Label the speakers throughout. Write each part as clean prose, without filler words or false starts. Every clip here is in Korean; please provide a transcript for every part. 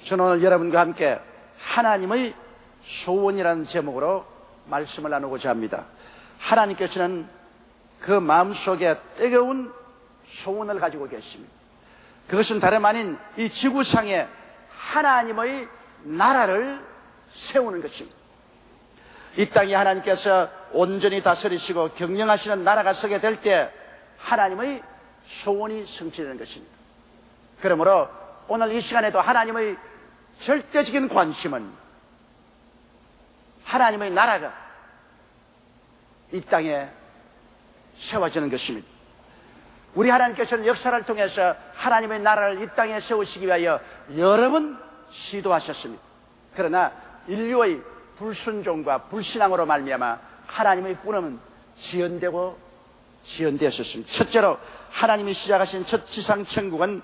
Speaker 1: 저는 오늘 여러분과 함께 하나님의 소원이라는 제목으로 말씀을 나누고자 합니다. 하나님께서는 그 마음속에 뜨거운 소원을 가지고 계십니다. 그것은 다름 아닌 이 지구상에 하나님의 나라를 세우는 것입니다. 이 땅에 하나님께서 온전히 다스리시고 경영하시는 나라가 서게 될 때 하나님의 소원이 성취되는 것입니다. 그러므로 오늘 이 시간에도 하나님의 절대적인 관심은 하나님의 나라가 이 땅에 세워지는 것입니다. 우리 하나님께서는 역사를 통해서 하나님의 나라를 이 땅에 세우시기 위하여 여러 번 시도하셨습니다. 그러나 인류의 불순종과 불신앙으로 말미암아 하나님의 꿈은 지연되었습니다. 첫째로 하나님이 시작하신 첫 지상 천국은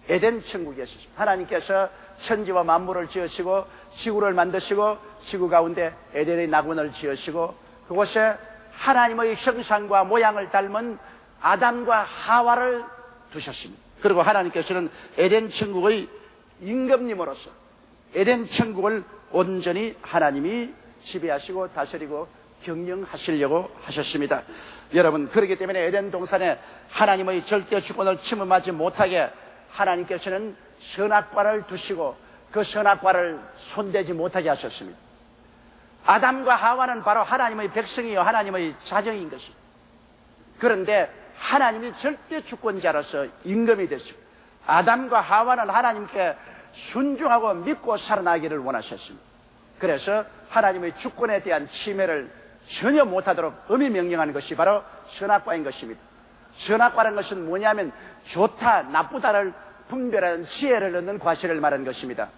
Speaker 1: 에덴 천국이었습니다. 하나님께서 천지와 만물을 지으시고 지구를 만드시고 지구 가운데 에덴의 낙원을 지으시고 그곳에 하나님의 형상과 모양을 닮은 아담과 하와를 두셨습니다. 그리고 하나님께서는 에덴 천국의 임금님으로서 에덴 천국을 온전히 하나님이 지배하시고 다스리고 경영하시려고 하셨습니다. 여러분, 그렇기 때문에 에덴 동산에 하나님의 절대 주권을 침범하지 못하게 하나님께서는 선악과를 두시고 그 선악과를 손대지 못하게 하셨습니다. 아담과 하와는 바로 하나님의 백성이요 하나님의 자정인 것입니다. 그런데 하나님이 절대 주권자로서 임금이 되시고 아담과 하와는 하나님께 순종하고 믿고 살아나기를 원하셨습니다. 그래서 하나님의 주권에 대한 침해를 전혀 못하도록 엄히 명령하는 것이 바로 선악과인 것입니다. 선악과라는 것은 뭐냐면 좋다 나쁘다를 분별하는 지혜를 얻는 과실을 말하는 것입니다.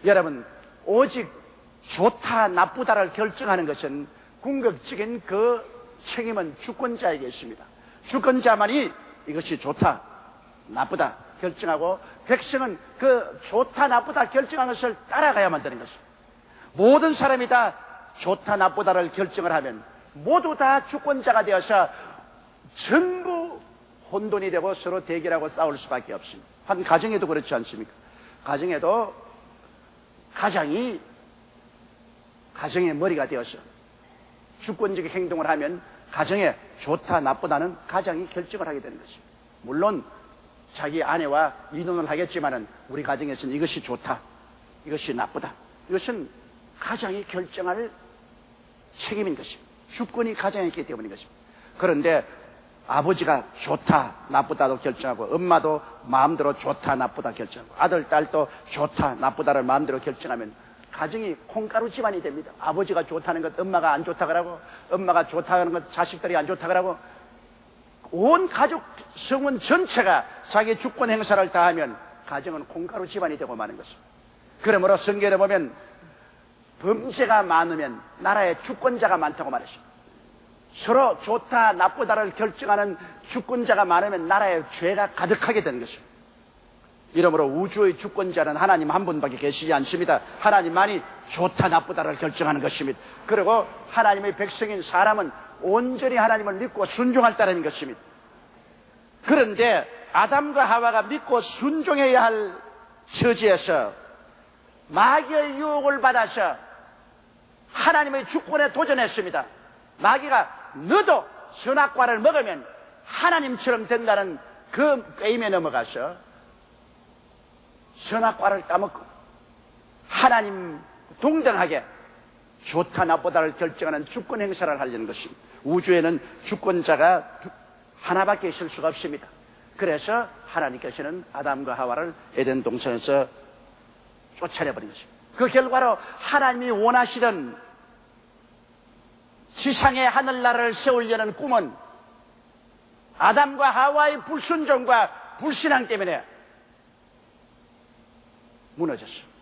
Speaker 1: 여러분, 오직 좋다 나쁘다를 결정하는 것은 궁극적인 그 책임은 주권자에게 있습니다. 주권자만이 이것이 좋다 나쁘다 결정하고 백성은 그 좋다 나쁘다 결정하는 것을 따라가야만 되는 것입니다. 모든 사람이 다 좋다 나쁘다를 결정을 하면 모두 다 주권자가 되어서 전부 혼돈이 되고 서로 대결하고 싸울 수밖에 없습니다. 한 가정에도 그렇지 않습니까? 가정에도 가장의 머리가 되어서 주권적인 행동을 하면 가정에 좋다 나쁘다는 가장이 결정을 하게 되는 것입니다. 물론 자기 아내와 이혼을 하겠지만은 우리 가정에서는 이것이 좋다 이것이 나쁘다 이것은 가장이 결정할 책임인 것입니다. 주권이 가장에 있기 때문인 것입니다. 그런데 아버지가 좋다 나쁘다도 결정하고 엄마도 마음대로 좋다 나쁘다 결정하고 아들 딸도 좋다 나쁘다를 마음대로 결정하면 가정이 콩가루 집안이 됩니다. 아버지가 좋다는 것 엄마가 안 좋다 그러고 엄마가 좋다는 것 자식들이 안 좋다 그러고 온 가족 성원 전체가 자기 주권 행사를 다하면 가정은 콩가루 집안이 되고 마는 것입니다. 그러므로 성경에 보면 범죄가 많으면 나라에 주권자가 많다고 말했습니다. 서로 좋다 나쁘다를 결정하는 주권자가 많으면 나라에 죄가 가득하게 되는 것입니다. 이러므로 우주의 주권자는 하나님 한 분밖에 계시지 않습니다. 하나님만이 좋다 나쁘다를 결정하는 것입니다. 그리고 하나님의 백성인 사람은 온전히 하나님을 믿고 순종할 따름인 것입니다. 그런데 아담과 하와가 믿고 순종해야 할 처지에서 마귀의 유혹을 받아서 하나님의 주권에 도전했습니다. 마귀가 너도 선악과를 먹으면 하나님처럼 된다는 그 게임에 넘어가서 선악과를 따먹고 하나님 동등하게 좋다 나쁘다를 결정하는 주권 행사를 하려는 것입니다. 우주에는 주권자가 하나밖에 있을 수가 없습니다. 그래서 하나님께서는 아담과 하와를 에덴 동산에서 쫓아내버린 것입니다. 그 결과로 하나님이 원하시던 지상의 하늘나라를 세우려는 꿈은 아담과 하와의 불순종과 불신앙 때문에 무너졌습니다.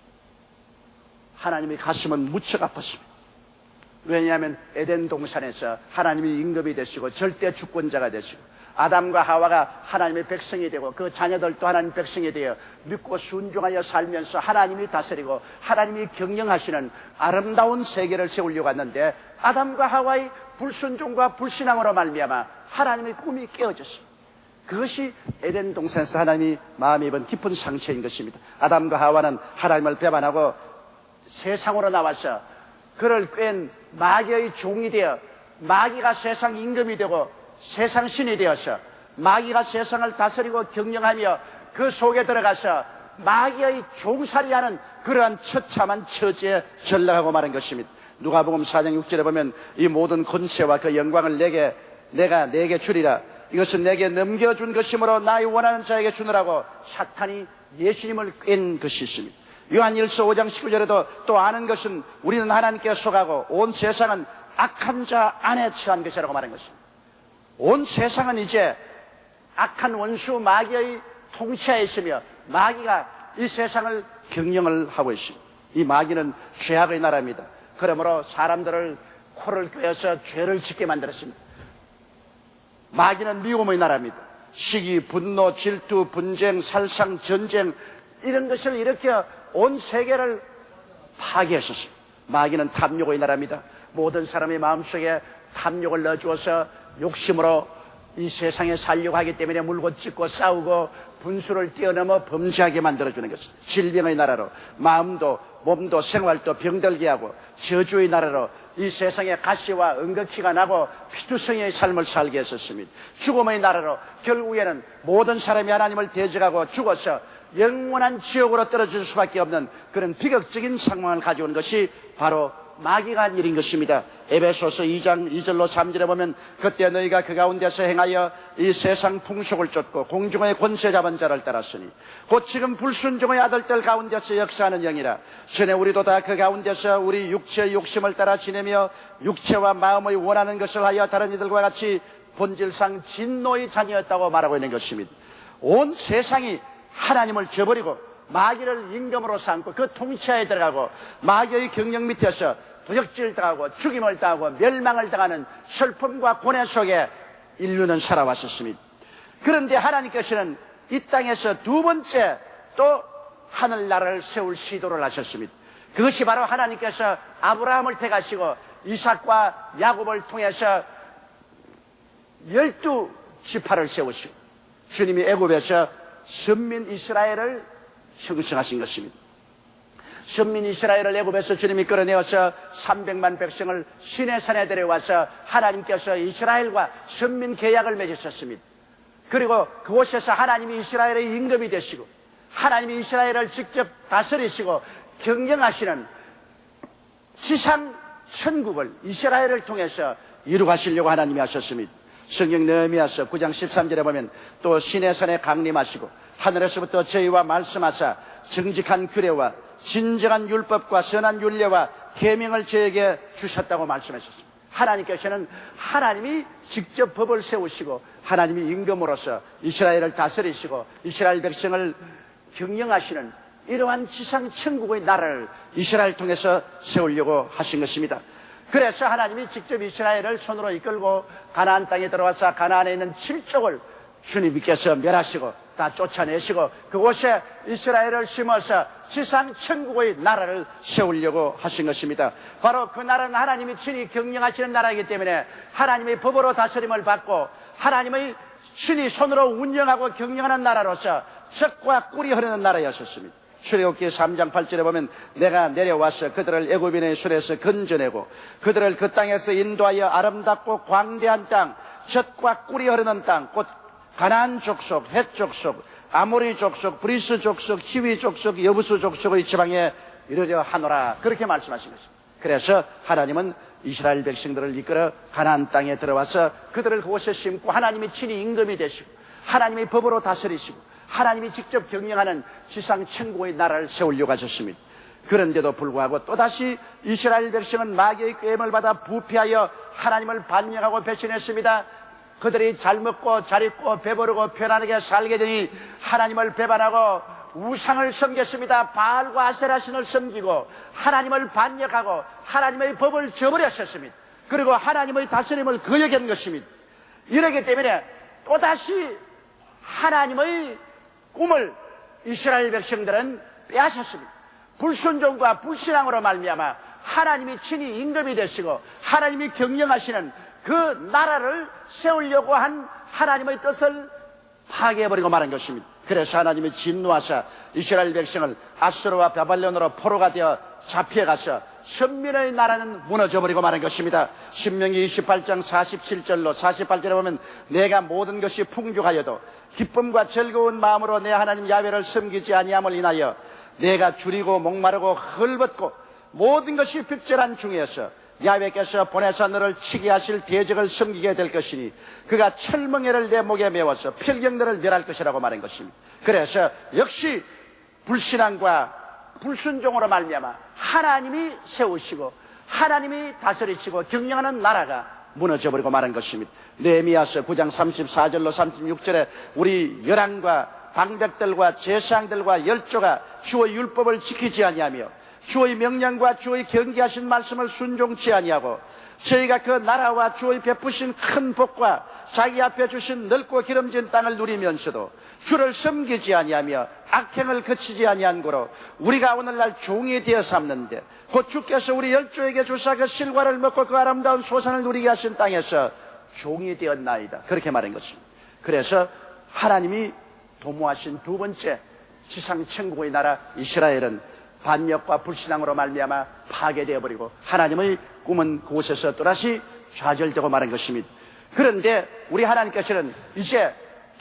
Speaker 1: 하나님의 가슴은 무척 아팠습니다. 왜냐하면 에덴 동산에서 하나님이 임금이 되시고 절대 주권자가 되시고 아담과 하와가 하나님의 백성이 되고 그 자녀들도 하나님 백성이 되어 믿고 순종하여 살면서 하나님이 다스리고 하나님이 경영하시는 아름다운 세계를 세우려고 했는데 아담과 하와의 불순종과 불신앙으로 말미암아 하나님의 꿈이 깨어졌습니다. 그것이 에덴 동산에서 하나님이 마음에 입은 깊은 상처인 것입니다. 아담과 하와는 하나님을 배반하고 세상으로 나와서 그를 꿰은 마귀의 종이 되어 마귀가 세상 임금이 되고 세상 신이 되어서 마귀가 세상을 다스리고 경영하며 그 속에 들어가서 마귀의 종살이하는 그러한 처참한 처지에 전락하고 마는 것입니다. 누가복음 4장 6절에 보면 이 모든 권세와 그 영광을 내가 내게 주리라. 이것은 내게 넘겨준 것이므로 나의 원하는 자에게 주느라고 사탄이 예수님을 깬 것이 있습니다. 요한일서 5장 19절에도 또 아는 것은 우리는 하나님께 속하고 온 세상은 악한 자 안에 처한 것이라고 말한 것입니다. 온 세상은 이제 악한 원수 마귀의 통치하에 있으며 마귀가 이 세상을 경영을 하고 있습니다. 이 마귀는 죄악의 나라입니다. 그러므로 사람들을 코를 꿰어서 죄를 짓게 만들었습니다. 마귀는 미움의 나라입니다. 시기, 분노, 질투, 분쟁, 살상, 전쟁 이런 것을 일으켜 온 세계를 파괴했었습니다. 마귀는 탐욕의 나라입니다. 모든 사람의 마음속에 탐욕을 넣어주어서 욕심으로 이 세상에 살려고 하기 때문에 물고 찢고 싸우고 분수를 뛰어넘어 범죄하게 만들어주는 것입니다. 질병의 나라로 마음도 몸도 생활도 병들게 하고 저주의 나라로 이 세상에 가시와 은거키가 나고 피투성이의 삶을 살게 했었습니다. 죽음의 나라로 결국에는 모든 사람이 하나님을 대적하고 죽어서 영원한 지옥으로 떨어질 수밖에 없는 그런 비극적인 상황을 가져온 것이 바로 마귀가 한 일인 것입니다. 에베소서 2장 2절로 3절에 보면 그때 너희가 그 가운데서 행하여 이 세상 풍속을 쫓고 공중의 권세 잡은 자를 따랐으니 곧 지금 불순종의 아들들 가운데서 역사하는 영이라. 전에 우리도 다 그 가운데서 우리 육체의 욕심을 따라 지내며 육체와 마음의 원하는 것을 하여 다른 이들과 같이 본질상 진노의 자녀였다고 말하고 있는 것입니다. 온 세상이 하나님을 저버리고 마귀를 임금으로 삼고 그 통치하에 들어가고 마귀의 경영 밑에서 도적질 당하고 죽임을 당하고 멸망을 당하는 슬픔과 고뇌 속에 인류는 살아왔었습니다. 그런데 하나님께서는 이 땅에서 두 번째 또 하늘나라를 세울 시도를 하셨습니다. 그것이 바로 하나님께서 아브라함을 택하시고 이삭과 야곱을 통해서 12지파를 세우시고 주님이 애굽에서 선민 이스라엘을 형성하신 것입니다. 선민 이스라엘을 애굽에서 주님이 끌어내어서 300만 백성을 시내산에 데려와서 하나님께서 이스라엘과 선민 계약을 맺으셨습니다. 그리고 그곳에서 하나님이 이스라엘의 임금이 되시고 하나님이 이스라엘을 직접 다스리시고 경영하시는 지상 천국을 이스라엘을 통해서 이루가시려고 하나님이 하셨습니다. 성경 느헤미야서 9장 13절에 보면 또 시내산에 강림하시고 하늘에서부터 저희와 말씀하사 정직한 규례와 진정한 율법과 선한 율례와 계명을 저에게 주셨다고 말씀하셨습니다. 하나님께서는 하나님이 직접 법을 세우시고 하나님이 임금으로서 이스라엘을 다스리시고 이스라엘 백성을 경영하시는 이러한 지상 천국의 나라를 이스라엘 통해서 세우려고 하신 것입니다. 그래서 하나님이 직접 이스라엘을 손으로 이끌고 가나안 땅에 들어와서 가나안에 있는 7족을 주님께서 멸하시고 다 쫓아내시고 그곳에 이스라엘을 심어서 지상 천국의 나라를 세우려고 하신 것입니다. 바로 그 나라는 하나님이 친히 경영하시는 나라이기 때문에 하나님의 법으로 다스림을 받고 하나님의 친히 손으로 운영하고 경영하는 나라로서 적과 꿀이 흐르는 나라였었습니다. 출애굽기 3장 8절에 보면 내가 내려와서 그들을 애굽인의 손에서 건져내고 그들을 그 땅에서 인도하여 아름답고 광대한 땅, 젖과 꿀이 흐르는 땅, 곧 가나안 족속, 헷 족속, 아모리 족속, 브리스 족속, 히위 족속, 여부수 족속의 지방에 이르려 하노라. 그렇게 말씀하신 것입니다. 그래서 하나님은 이스라엘 백성들을 이끌어 가나안 땅에 들어와서 그들을 그곳에 심고 하나님이 친히 임금이 되시고 하나님의 법으로 다스리시고 하나님이 직접 경영하는 지상 천국의 나라를 세우려고 하셨습니다. 그런데도 불구하고 또다시 이스라엘 백성은 마귀의 꾀임을 받아 부패하여 하나님을 반역하고 배신했습니다. 그들이 잘 먹고 잘 입고 배부르고 편안하게 살게 되니 하나님을 배반하고 우상을 섬겼습니다. 바알과 아세라신을 섬기고 하나님을 반역하고 하나님의 법을 저버렸었습니다. 그리고 하나님의 다스림을 거역한 것입니다. 이러기 때문에 또다시 하나님의 꿈을 이스라엘 백성들은 빼앗았습니다. 불순종과 불신앙으로 말미암아 하나님이 친히 임금이 되시고 하나님이 경영하시는 그 나라를 세우려고 한 하나님의 뜻을 파괴해버리고 말한 것입니다. 그래서 하나님이 진노하사 이스라엘 백성을 아수르와 바벨론으로 포로가 되어 잡혀가서 선민의 나라는 무너져버리고 말한 것입니다. 신명기 28장 47절로 48절에 보면 내가 모든 것이 풍족하여도 기쁨과 즐거운 마음으로 내 하나님 야훼를 섬기지 아니함을 인하여 내가 줄이고 목마르고 헐벗고 모든 것이 빅절한 중에서 야훼께서 보내사 너를 치게 하실 대적을 섬기게 될 것이니 그가 철멍에를 내 목에 메워서 필경 너를 멸할 것이라고 말한 것입니다. 그래서 역시 불신앙과 불순종으로 말미암아 하나님이 세우시고 하나님이 다스리시고 경영하는 나라가 무너져버리고 말한 것입니다. 느헤미야서 9장 34절로 36절에 우리 열왕과 방백들과 제사장들과 열조가 주의 율법을 지키지 아니하며 주의 명령과 주의 경계하신 말씀을 순종치 아니하고 저희가 그 나라와 주의 베푸신 큰 복과 자기 앞에 주신 넓고 기름진 땅을 누리면서도 주를 섬기지 아니하며 악행을 그치지 아니한 고로 우리가 오늘날 종이 되어 삼는데 곧 주께서 우리 열조에게 주사 그 실과를 먹고 그 아름다운 소산을 누리게 하신 땅에서 종이 되었나이다. 그렇게 말한 것입니다. 그래서 하나님이 도모하신 두 번째 지상 천국의 나라 이스라엘은 반역과 불신앙으로 말미암아 파괴되어 버리고 하나님의 꿈은 그곳에서 또다시 좌절되고 말한 것입니다. 그런데 우리 하나님께서는 이제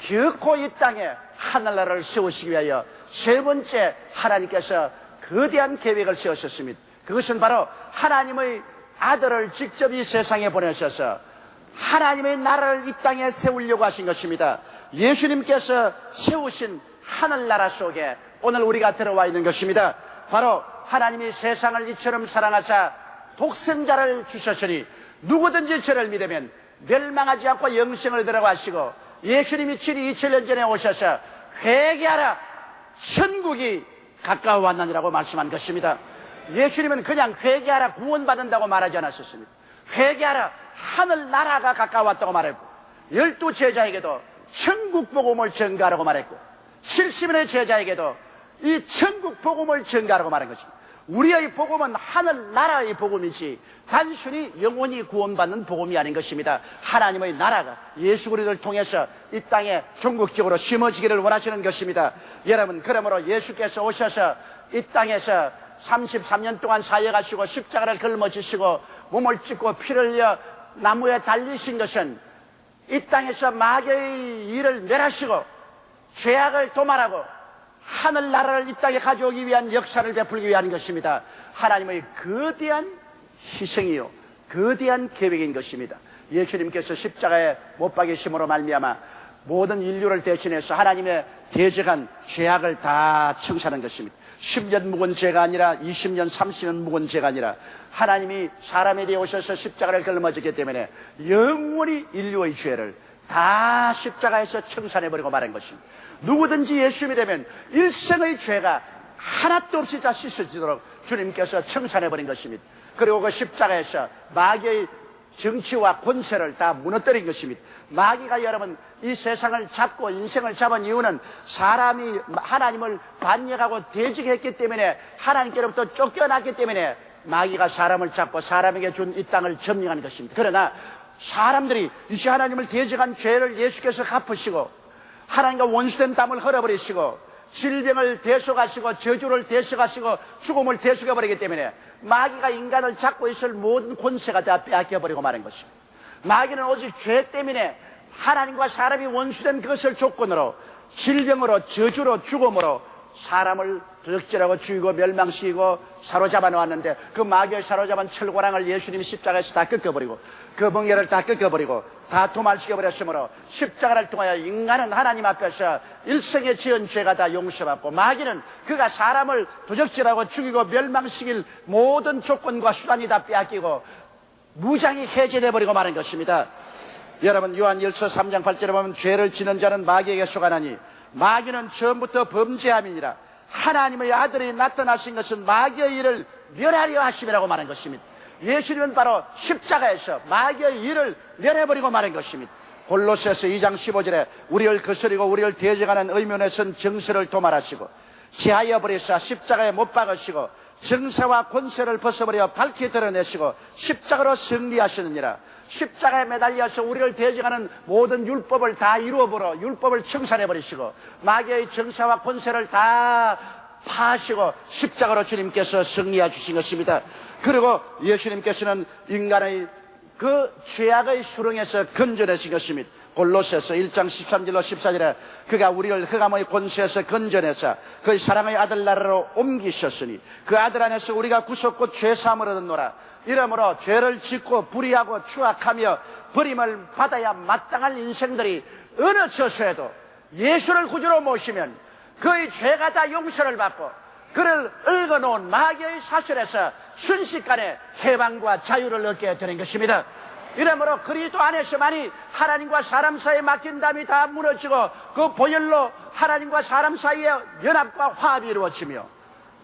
Speaker 1: 결코 이 땅에 하늘나라를 세우시기 위하여 세 번째 하나님께서 거대한 계획을 세우셨습니다. 그것은 바로 하나님의 아들을 직접 이 세상에 보내셔서 하나님의 나라를 이 땅에 세우려고 하신 것입니다. 예수님께서 세우신 하늘나라 속에 오늘 우리가 들어와 있는 것입니다. 바로 하나님이 세상을 이처럼 사랑하사 독생자를 주셨으니 누구든지 저를 믿으면 멸망하지 않고 영생을 들어가시고 예수님이 친히 2000년 전에 오셔서 회개하라 천국이 가까워 왔느니라고 말씀한 것입니다. 예수님은 그냥 회개하라 구원받는다고 말하지 않았었습니다. 회개하라 하늘나라가 가까웠다고 말했고 12제자에게도 천국 복음을 전가하라고 말했고 70인의 제자에게도 이 천국 복음을 전가하라고 말한 것입니다. 우리의 복음은 하늘나라의 복음이지 단순히 영원히 구원받는 복음이 아닌 것입니다. 하나님의 나라가 예수 그리스도를 통해서 이 땅에 전국적으로 심어지기를 원하시는 것입니다. 여러분, 그러므로 예수께서 오셔서 이 땅에서 33년 동안 사역하시고 십자가를 걸머지시고 몸을 찢고 피를 흘려 나무에 달리신 것은 이 땅에서 마귀의 일을 멸하시고 죄악을 도말하고 하늘나라를 이 땅에 가져오기 위한 역사를 베풀기 위한 것입니다. 하나님의 거대한 희생이요 거대한 계획인 것입니다. 예수님께서 십자가에 못 박이심으로 말미암아 모든 인류를 대신해서 하나님의 대적한 죄악을 다 청산한 것입니다. 10년 묵은 죄가 아니라 20년 30년 묵은 죄가 아니라 하나님이 사람에 대해 오셔서 십자가를 걸머졌기 때문에 영원히 인류의 죄를 다 십자가에서 청산해버리고 말한 것입니다. 누구든지 예수 믿으면 일생의 죄가 하나도 없이 다 씻어지도록 주님께서 청산해버린 것입니다. 그리고 그 십자가에서 마귀의 정치와 권세를 다 무너뜨린 것입니다. 마귀가 여러분 이 세상을 잡고 인생을 잡은 이유는 사람이 하나님을 반역하고 대적했기 때문에 하나님께로부터 쫓겨났기 때문에 마귀가 사람을 잡고 사람에게 준 이 땅을 점령하는 것입니다. 그러나 사람들이 이제 하나님을 대적한 죄를 예수께서 갚으시고 하나님과 원수된 담을 헐어버리시고 질병을 대속하시고 저주를 대속하시고 죽음을 대속해버리기 때문에 마귀가 인간을 잡고 있을 모든 권세가 다 빼앗겨버리고 마는 것입니다. 마귀는 오직 죄 때문에 하나님과 사람이 원수된 그것을 조건으로 질병으로 저주로 죽음으로 사람을 도적질하고 죽이고 멸망시키고 사로잡아 놓았는데 그 마귀의 사로잡은 철고랑을 예수님이 십자가에서 다 꺾어버리고 그 멍에를 다 꺾어버리고 다 도말시켜버렸으므로 십자가를 통하여 인간은 하나님 앞에서 일생에 지은 죄가 다 용서받고 마귀는 그가 사람을 도적질하고 죽이고 멸망시킬 모든 조건과 수단이 다 빼앗기고 무장이 해제되어버리고 마는 것입니다. 여러분 요한일서 3장 8절에 보면 죄를 지는 자는 마귀에게 속하나니 마귀는 처음부터 범죄함이니라. 하나님의 아들이 나타나신 것은 마귀의 일을 멸하려 하심이라고 말한 것입니다. 예수님은 바로 십자가에서 마귀의 일을 멸해버리고 말한 것입니다. 골로새서 2장 15절에 우리를 거스리고 우리를 대적하는 의문에 선 정세를 도말하시고 제하여 버리사 십자가에 못 박으시고 정사와 권세를 벗어버려 밝히 드러내시고 십자가로 승리하시느니라. 십자가에 매달려서 우리를 대적하는 모든 율법을 다 이루어버려 율법을 청산해버리시고 마귀의 정사와 권세를 다 파하시고 십자가로 주님께서 승리해 주신 것입니다. 그리고 예수님께서는 인간의 그 죄악의 수렁에서 건져내신 것입니다. 골로새서 1장 13절로 14절에 그가 우리를 흑암의 권세에서 건져내사 그의 사랑의 아들 나라로 옮기셨으니 그 아들 안에서 우리가 구속고 죄사함을 얻었노라. 이러므로 죄를 짓고 불의하고 추악하며 버림을 받아야 마땅할 인생들이 어느 처소에도 예수를 구주로 모시면 그의 죄가 다 용서를 받고 그를 얽어놓은 마귀의 사슬에서 순식간에 해방과 자유를 얻게 되는 것입니다. 이러므로 그리스도 안에서만이 하나님과 사람 사이에 막힌 담이 다 무너지고 그 보혈로 하나님과 사람 사이의 연합과 화합이 이루어지며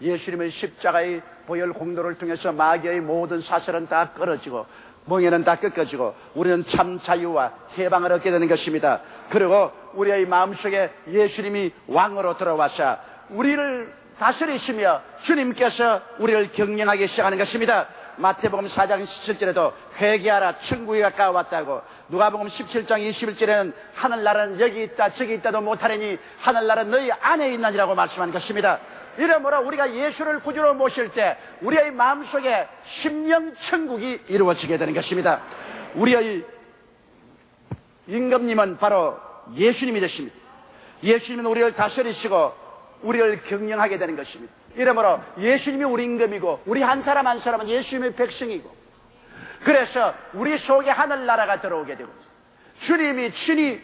Speaker 1: 예수님의 십자가의 보혈 공로를 통해서 마귀의 모든 사슬은 다 끊어지고 멍에는 다 꺾어지고 우리는 참 자유와 해방을 얻게 되는 것입니다. 그리고 우리의 마음속에 예수님이 왕으로 들어와서 우리를 다스리시며 주님께서 우리를 경영하기 시작하는 것입니다. 마태복음 4장 17절에도 회개하라 천국이 가까워왔다고, 누가복음 17장 21절에는 하늘나라는 여기 있다 저기 있다도 못하리니 하늘나라는 너희 안에 있느니라고 말씀한 것입니다. 이러므로 우리가 예수를 구주로 모실 때 우리의 마음속에 심령 천국이 이루어지게 되는 것입니다. 우리의 임금님은 바로 예수님이 되십니다. 예수님은 우리를 다스리시고 우리를 경영하게 되는 것입니다. 이러므로 예수님이 우리 임금이고 우리 한 사람 한 사람은 예수님의 백성이고, 그래서 우리 속에 하늘나라가 들어오게 되고 주님이 친히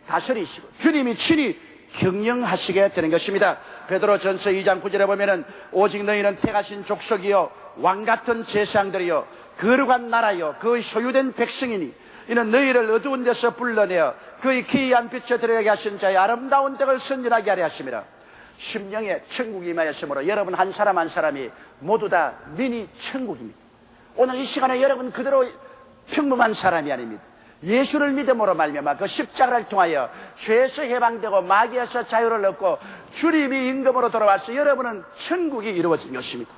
Speaker 1: 다스리시고 주님이 친히 경영하시게 되는 것입니다. 베드로전서 2장 9절에 보면은 오직 너희는 택하신 족속이요 왕같은 제사장들이요 거룩한 나라요 그의 소유된 백성이니 이는 너희를 어두운 데서 불러내어 그의 기이한 빛에 들어가게 하신 자의 아름다운 덕을 선전하게 하려 하심이라. 심령에 천국이 임하였으므로 여러분 한 사람 한 사람이 모두 다 미니 천국입니다. 오늘 이 시간에 여러분 그대로 평범한 사람이 아닙니다. 예수를 믿음으로 말미암아 그 십자가를 통하여 죄에서 해방되고 마귀에서 자유를 얻고 주님이 임금으로 돌아와서 여러분은 천국이 이루어진 것입니다.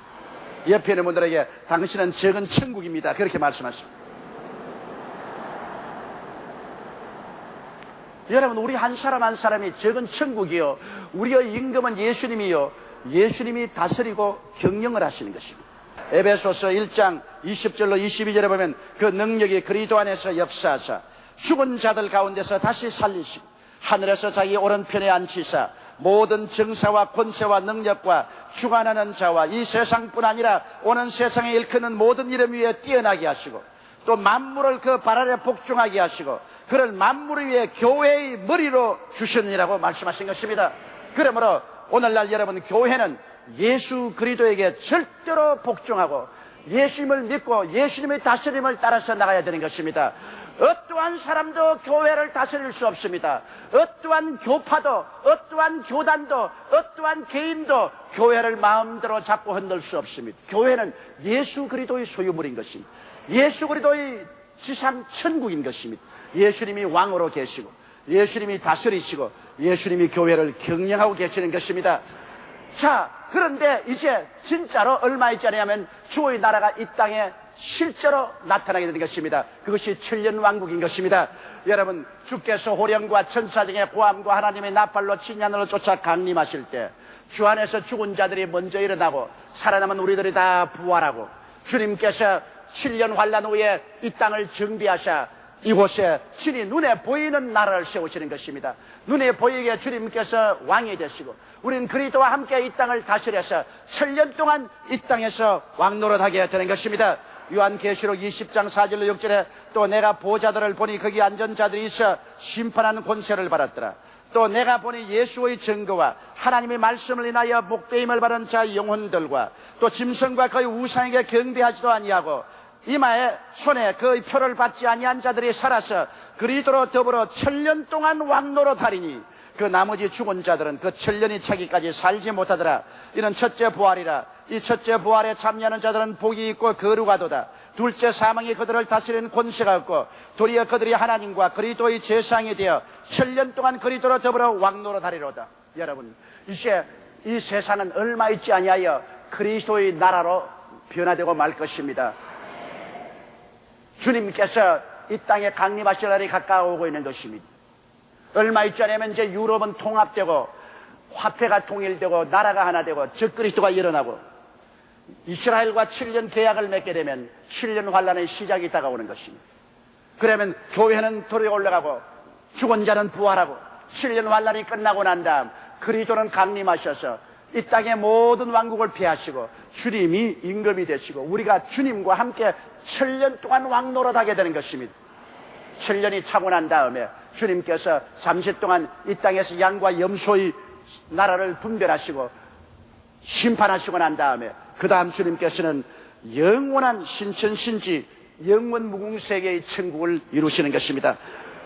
Speaker 1: 옆에 있는 분들에게 당신은 적은 천국입니다 그렇게 말씀하십니다. 여러분, 우리 한 사람 한 사람이 적은 천국이요 우리의 임금은 예수님이요 예수님이 다스리고 경영을 하시는 것입니다. 에베소서 1장 20절로 22절에 보면 그 능력이 그리스도 안에서 역사하사 죽은 자들 가운데서 다시 살리시고 하늘에서 자기 오른편에 앉히사 모든 정사와 권세와 능력과 주관하는 자와 이 세상뿐 아니라 오는 세상에 일컫는 모든 이름 위에 뛰어나게 하시고 또 만물을 그 발 아래 복종하게 하시고 그를 만물 위에 교회의 머리로 주셨느니라고 말씀하신 것입니다. 그러므로 오늘날 여러분, 교회는 예수 그리스도에게 절대로 복종하고 예수님을 믿고 예수님의 다스림을 따라서 나가야 되는 것입니다. 어떠한 사람도 교회를 다스릴 수 없습니다. 어떠한 교파도 어떠한 교단도 어떠한 개인도 교회를 마음대로 잡고 흔들 수 없습니다. 교회는 예수 그리스도의 소유물인 것입니다. 예수 그리스도의 지상 천국인 것입니다. 예수님이 왕으로 계시고 예수님이 다스리시고 예수님이 교회를 경영하고 계시는 것입니다. 자, 그런데 이제 진짜로 얼마 있지 않냐면 주의 나라가 이 땅에 실제로 나타나게 되는 것입니다. 그것이 천년왕국인 것입니다. 여러분, 주께서 호령과 천사장의 고함과 하나님의 나팔로 진하늘로 쫓아 강림하실 때 주 안에서 죽은 자들이 먼저 일어나고 살아남은 우리들이 다 부활하고 주님께서 7년 환란 후에 이 땅을 정비하사 이곳에 친히 눈에 보이는 나라를 세우시는 것입니다. 눈에 보이게 주님께서 왕이 되시고 우리는 그리스도와 함께 이 땅을 다스려서 7년 동안 이 땅에서 왕노릇하게 되는 것입니다. 요한계시록 20장 4절로 6절에 또 내가 보좌들을 보니 거기 앉은 자들이 있어 심판하는 권세를 받았더라. 또 내가 보니 예수의 증거와 하나님의 말씀을 인하여 목배임을 받은 자 영혼들과 또 짐승과 그의 우상에게 경배하지도 아니하고 이마에 손에 그의 표를 받지 아니한 자들이 살아서 그리스도로 더불어 7년 동안 왕노릇하리니 그 나머지 죽은 자들은 그 7년이 차기까지 살지 못하더라. 이는 첫째 부활이라. 이 첫째 부활에 참여하는 자들은 복이 있고 거룩하도다. 둘째 사망이 그들을 다스리는 권세가 없고 도리어 그들이 하나님과 그리스도의 제사장이 되어 7년 동안 그리스도로 더불어 왕노릇하리로다. 여러분, 이제 이 세상은 얼마 있지 아니하여 그리스도의 나라로 변화되고 말 것입니다. 주님께서 이 땅에 강림하실 날이 가까워오고 있는 것입니다. 얼마 있잖아면 이제 유럽은 통합되고 화폐가 통일되고 나라가 하나 되고 적그리스도가 일어나고 이스라엘과 7년 계약을 맺게 되면 7년 환란의 시작이 다가오는 것입니다. 그러면 교회는 돌에 올라가고 죽은 자는 부활하고 7년 환란이 끝나고 난 다음 그리스도는 강림하셔서 이 땅의 모든 왕국을 폐하시고 주님이 임금이 되시고 우리가 주님과 함께 7년 동안 왕노릇하게 되는 것입니다. 7년이 차고 난 다음에 주님께서 잠시 동안 이 땅에서 양과 염소의 나라를 분별하시고 심판하시고 난 다음에 그 다음 주님께서는 영원한 신천신지 영원무궁세계의 천국을 이루시는 것입니다.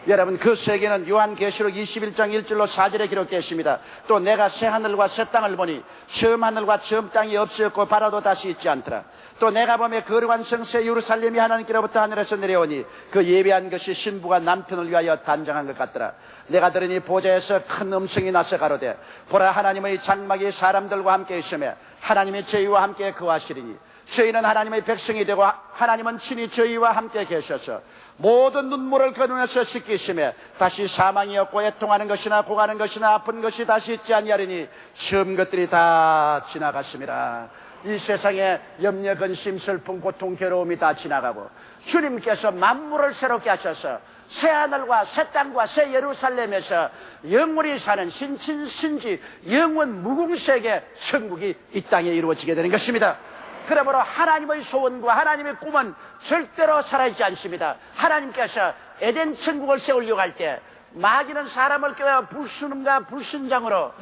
Speaker 1: 여러분, 그 세계는 요한계시록 21장 1절로 4절에 기록되어 있습니다. 또 내가 새 하늘과 새 땅을 보니 처음 하늘과 처음 땅이 없어졌고 바다도 다시 있지 않더라. 또 내가 보매 거룩한 성새 예루살렘이 하나님께로부터 하늘에서 내려오니 그 예배한 것이 신부가 남편을 위하여 단장한 것 같더라. 내가 들으니 보좌에서 큰 음성이 나서 가로되 보라, 하나님의 장막이 사람들과 함께 있으며 하나님이 저희와 함께 거하시리니 저희는 하나님의 백성이 되고 하나님은 친히 저희와 함께 계셔서 모든 눈물을 그 눈에서 씻기시며 다시 사망이 없고 애통하는 것이나 고가는 것이나 아픈 것이 다시 있지 아니하리니 처음 것들이 다 지나갔습니다. 이 세상에 염려, 근심, 슬픔, 고통, 괴로움이 다 지나가고 주님께서 만물을 새롭게 하셔서 새 하늘과 새 땅과 새 예루살렘에서 영원히 사는 신친신지 영원 무궁세계 천국이 이 땅에 이루어지게 되는 것입니다. 그러므로 하나님의 소원과 하나님의 꿈은 절대로 사라지지 않습니다. 하나님께서 에덴 천국을 세우려고 할 때 마귀는 사람을 꾀어 불순음과 불순장으로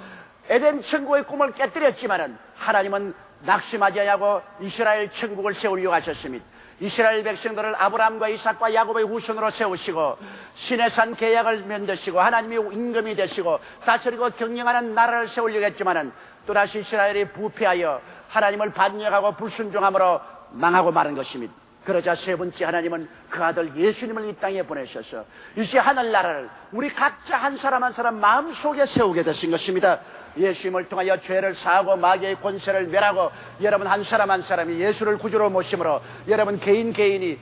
Speaker 1: 에덴 천국의 꿈을 깨뜨렸지만은 하나님은 낙심하지 아니하고 이스라엘 천국을 세우려고 하셨습니다. 이스라엘 백성들을 아브라함과 이삭과 야곱의 후손으로 세우시고 시내산 계약을 맺으시고 하나님이 임금이 되시고 다스리고 경영하는 나라를 세우려고 했지만은 또다시 이스라엘이 부패하여 하나님을 반역하고 불순종함으로 망하고 마는 것입니다. 그러자 세 번째 하나님은 그 아들 예수님을 이 땅에 보내셔서 이제 하늘나라를 우리 각자 한 사람 한 사람 마음속에 세우게 되신 것입니다. 예수님을 통하여 죄를 사하고 마귀의 권세를 멸하고 여러분 한 사람 한 사람이 예수를 구주로 모심으로 여러분 개인이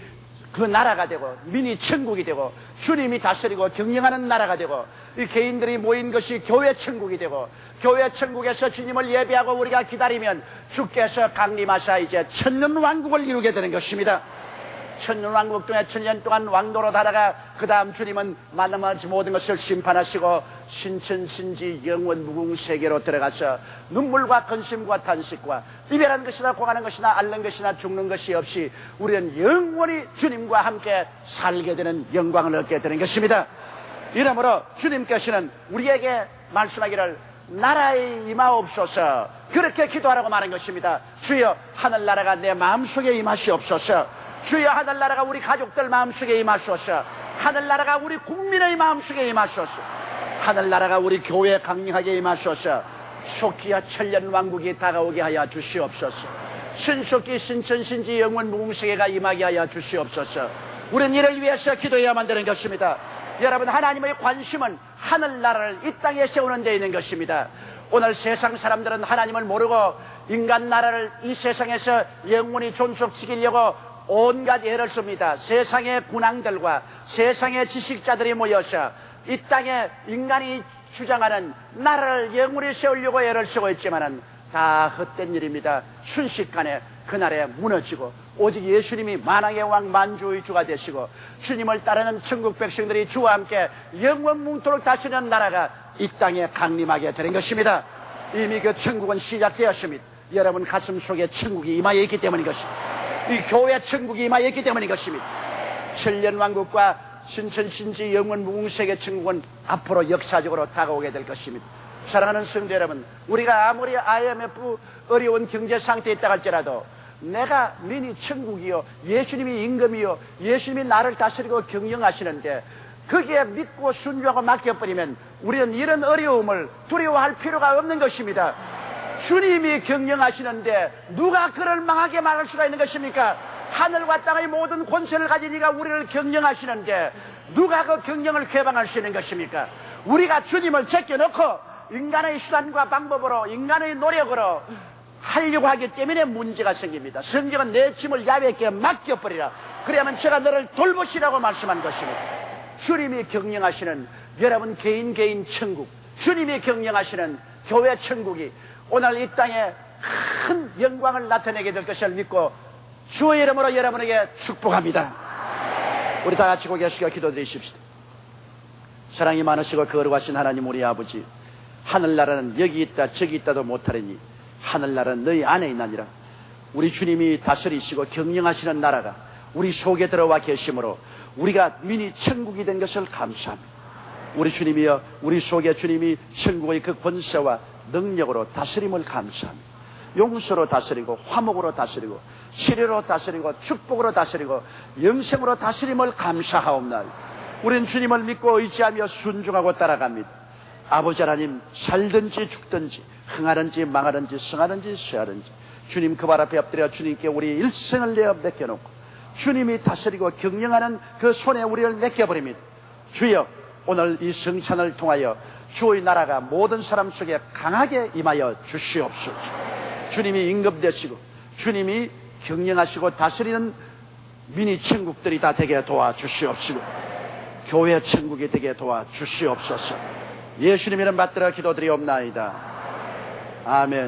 Speaker 1: 그 나라가 되고 민이 천국이 되고 주님이 다스리고 경영하는 나라가 되고 이 개인들이 모인 것이 교회 천국이 되고 교회 천국에서 주님을 예배하고 우리가 기다리면 주께서 강림하사 이제 천년 왕국을 이루게 되는 것입니다. 천년 왕국 동안 천년 동안 왕도로 다다가 그 다음 주님은 만나마지 모든 것을 심판하시고 신천신지 영원 무궁세계로 들어가서 눈물과 근심과 탄식과 이별하는 것이나 고가는 것이나 앓는 것이나 죽는 것이 없이 우리는 영원히 주님과 함께 살게 되는 영광을 얻게 되는 것입니다. 이러므로 주님께서는 우리에게 말씀하기를 나라에 임하옵소서 그렇게 기도하라고 말한 것입니다. 주여 하늘나라가 내 마음속에 임하시옵소서. 주여 하늘나라가 우리 가족들 마음속에 임하소서. 하늘나라가 우리 국민의 마음속에 임하소서. 하늘나라가 우리 교회에 강력하게 임하소서. 속히야 천년 왕국이 다가오게 하여 주시옵소서. 신속히 신천신지 영원 무궁세계가 임하게 하여 주시옵소서. 우리는 이를 위해서 기도해야만 되는 것입니다. 여러분, 하나님의 관심은 하늘나라를 이 땅에 세우는 데 있는 것입니다. 오늘 세상 사람들은 하나님을 모르고 인간 나라를 이 세상에서 영원히 존속시키려고 온갖 애를 씁니다. 세상의 군왕들과 세상의 지식자들이 모여서 이 땅에 인간이 주장하는 나라를 영원히 세우려고 애를 쓰고 있지만은 다 헛된 일입니다. 순식간에 그날에 무너지고 오직 예수님이 만왕의 왕 만주의 주가 되시고 주님을 따르는 천국 백성들이 주와 함께 영원 뭉토록 다스리는 나라가 이 땅에 강림하게 되는 것입니다. 이미 그 천국은 시작되었습니다. 여러분 가슴 속에 천국이 임하여 있기 때문인 것입니다. 이 교회 천국이 임하여 있기 때문인 것입니다. 천년 왕국과 신천신지 영원 무궁세계 천국은 앞으로 역사적으로 다가오게 될 것입니다. 사랑하는 성도 여러분, 우리가 아무리 IMF 어려운 경제 상태에 있다 할지라도 내가 민이 천국이요 예수님이 임금이요 예수님이 나를 다스리고 경영하시는데 거기에 믿고 순종하고 맡겨버리면 우리는 이런 어려움을 두려워할 필요가 없는 것입니다. 주님이 경영하시는데 누가 그를 망하게 말할 수가 있는 것입니까? 하늘과 땅의 모든 권세를 가진 이가 우리를 경영하시는데 누가 그 경영을 개방할 수 있는 것입니까? 우리가 주님을 제껴놓고 인간의 수단과 방법으로 인간의 노력으로 하려고 하기 때문에 문제가 생깁니다. 성경은 내 짐을 야훼께 맡겨버리라. 그래야만 제가 너를 돌보시라고 말씀한 것입니다. 주님이 경영하시는 여러분 개인 천국, 주님이 경영하시는 교회 천국이 오늘 이 땅에 큰 영광을 나타내게 될 것을 믿고 주의 이름으로 여러분에게 축복합니다. 우리 다 같이 고개 숙여 기도드리십시다. 사랑이 많으시고 거룩하신 하나님 우리 아버지, 하늘나라는 여기 있다 저기 있다도 못하리니 하늘나라는 너희 안에 있나니라. 우리 주님이 다스리시고 경영하시는 나라가 우리 속에 들어와 계심으로 우리가 민이 천국이 된 것을 감사합니다. 우리 주님이여, 우리 속에 주님이 천국의 그 권세와 능력으로 다스림을 감사합니다. 용서로 다스리고 화목으로 다스리고 치료로 다스리고 축복으로 다스리고 영생으로 다스림을 감사하옵나이다. 우린 주님을 믿고 의지하며 순종하고 따라갑니다. 아버지 하나님, 살든지 죽든지 흥하든지 망하든지 성하든지 쇠하든지 주님 그 발 앞에 엎드려 주님께 우리 일생을 내어 맡겨놓고 주님이 다스리고 경영하는 그 손에 우리를 맡겨버립니다. 주여, 오늘 이 성찬을 통하여 주의 나라가 모든 사람 속에 강하게 임하여 주시옵소서. 주님이 임금되시고 주님이 경영하시고 다스리는 미니 천국들이 다 되게 도와주시옵시고 교회 천국이 되게 도와주시옵소서. 예수님 이름 받들어 기도드리옵나이다. 아멘.